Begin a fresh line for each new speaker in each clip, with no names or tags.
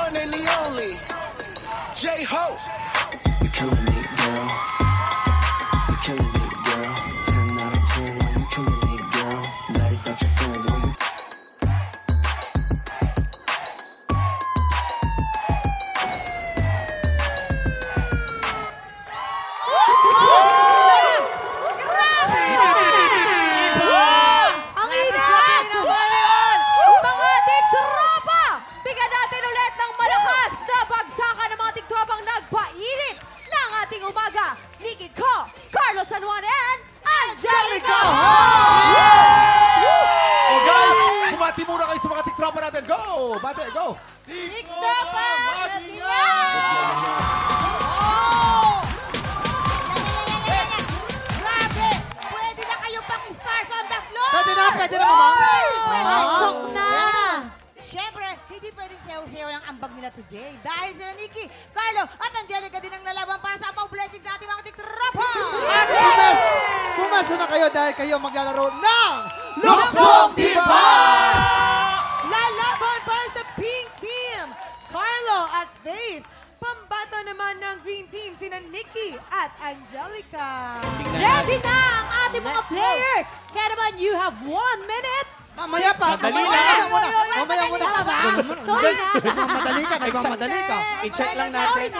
one and the only J-Ho.
You're killing me, girl. You're killing me, girl. 10 out of 10, oh, you're killing me, girl. Daddy's not your friends, oh, you...
Bate, go!
TikTopa!
Grabe! Pwede na kayo pang stars on the floor!
Pwede na, mama!
Pasok na! Siyempre, hindi pwedeng sayaw-sayaw lang ambag nila to Jay. Dahil sila Nikki, Carlo, at Angelica din ang lalaban para sa apaw blessings sa ating mga tiktropa!
At pumasok na kayo dahil kayo maglalaro ng Luksong Diba!
Lalaban para sa Pink Team, Carlo at Faith. Pambato naman ng Green Team, sina Nikki at Angelica.
Ready na ang ating mga players! Kaya naman, you have 1 minute.
Mamaya pa! Mamaya muna!
Sorry na!
Nagmamadali ka!
I-check lang natin.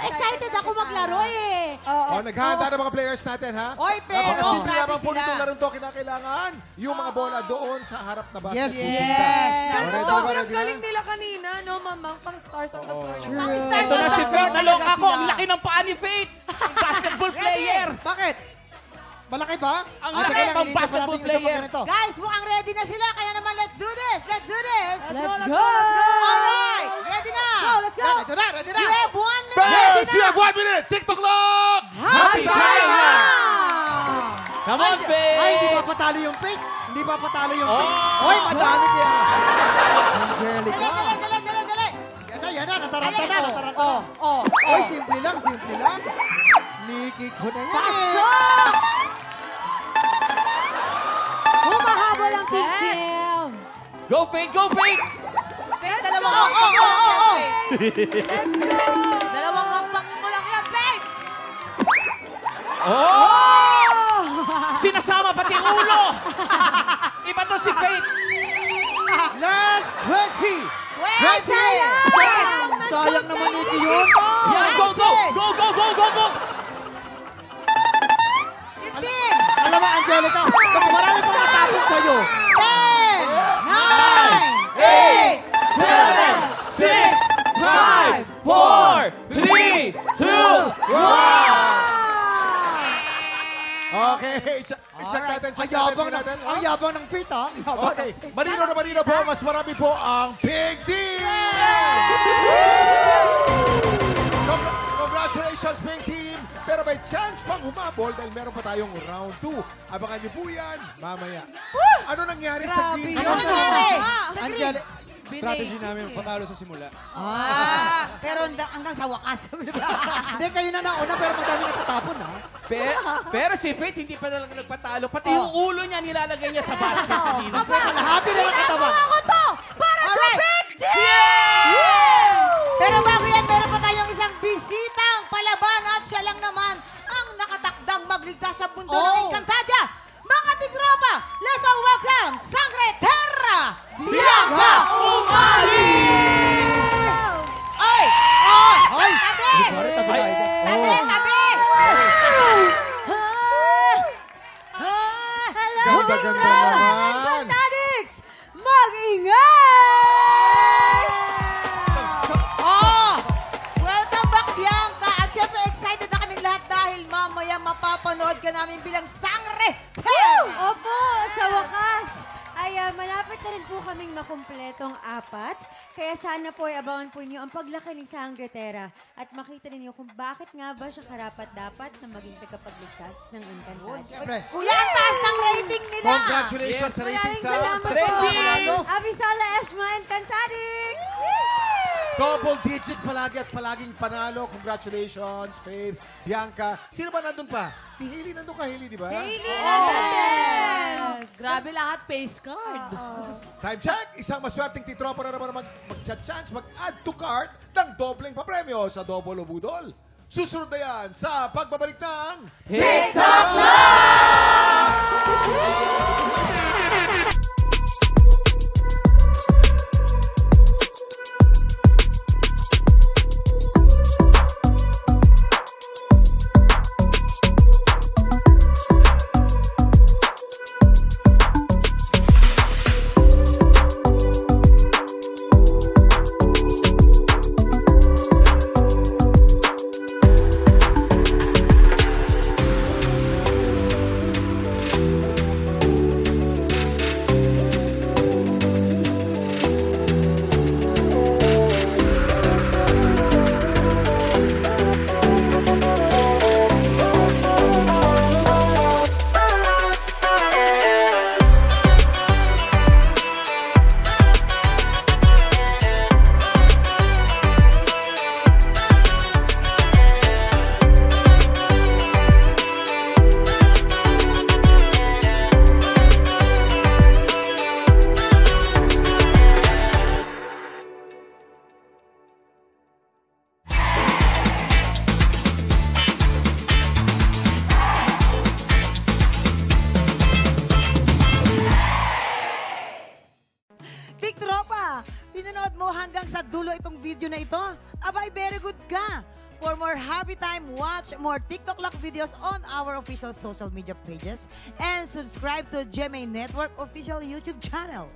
Excited ako maglaro eh.
Naghahanda ng mga players natin, ha?
Oy, pero
Simple lamang po
sila.
nitong larong to, kinakailangan yung mga bola doon sa harap na basket.
Yes. Sobrang galing nila kanina, no, mamang pang stars on the floor.
Ito na si Faith. Naloka ako. Ang laki ng paa ni Faith. Basketball player.
Bakit? Malaki ba?
Ang laki pang basketball player.
Guys, mukhang ready na sila. Kaya naman, let's do this. Let's do this.
Let's go.
Alright. Ready na.
Let's go.
Ready na!
You have 1 minute.
Yes! You have 1 minute! TikTok clock!
Happy time na!
Come on, Faith.
Ay, hindi pa patalo yung Faith. Hindi pa patalo yung Faith. Hoy, madami din. Angelica.
Dali.
Yan na. Nataranta na. Hoy, simple lang. Nikki ko na yan.
Pasok! Humahabol ang Pink Team.
Go, Faith. Go, Faith.
Faith, dalawang hakbang mo lang yan, Faith.
Let's go.
Dalawang hakbang mo lang yan, Faith.
Sinasama pati ulo. Iba to si Faith.
Last 20. Sayang naman Nikki yun.
Yan, go.
15.
Alam mo, Angelica, mas marami pang matapos sa'yo.
10, 9, 8, 7, 6, 5, 4, 3, 2, 1.
Okay, check natin. Ang yabang ng Faith, ha? Okay, malino po, mas marami po ang Pink Team! Congratulations, Pink Team! Pero may chance pang humabol dahil meron pa tayong round 2. Abangan niyo po yan mamaya. Ano nangyari sa Green?
Ano nangyari?
Angelica,
strategy namin patalo sa simula.
Pero hanggang sa wakas.
hindi kayo na nauna pero madami natatapon, ha?
Pero si Faith hindi pa talaga nagpatalo. Pati yung ulo niya nilalagay niya sa basket.
Kalahati na lang katawan.
Ako to! Para sa Pink Team! Pero bago yan, meron pa tayong isang bisitang palaban at siya lang naman ang nakatakdang magligtas sa mundo ng Encantadia. Mga tigropa, let's all welcome Sangre Terra! Bianca Umali! Ay! Tabi! Tabi! Hello!
Ganda naman!
Fantatics! Mag-ingay! Welcome back, Bianca! At syempre, excited na kaming lahat dahil mamaya mapapanood ka namin bilang Sangre Terra!
Opo, sa wakas ay malapit na rin po kaming makumpletong 4. Kaya sana po ay abangan po niyo ang paglaki ni Sangre Terra at makita ninyo kung bakit nga ba siya karapat-dapat na maging tagapagligtas ng Encantadia.
Siyempre.
Kuya, ang taas ng rating nila!
Congratulations sa rating
Maraming
sa...
salamat po. Avisala Esma Encantadix!
Double digit palagi at palaging panalo. Congratulations, Faith, Bianca. Sino ba nandun pa? Si Hailey nandun ka, Hailey, di ba?
Hailey Hernandez!
Grabe lahat, face card.
Time check! Isang maswerteng titropa na naman mag-chance mag-add to cart ng dobleng papremyo sa Double o Budol. Susunod na yan sa pagbabalik ng
TikTok
Tiktropa, pinanood mo hanggang sa dulo itong video na ito? Abay, very good ka! For more happy time, watch more TikTok Lock videos on our official social media pages and subscribe to GMA Network official YouTube channel.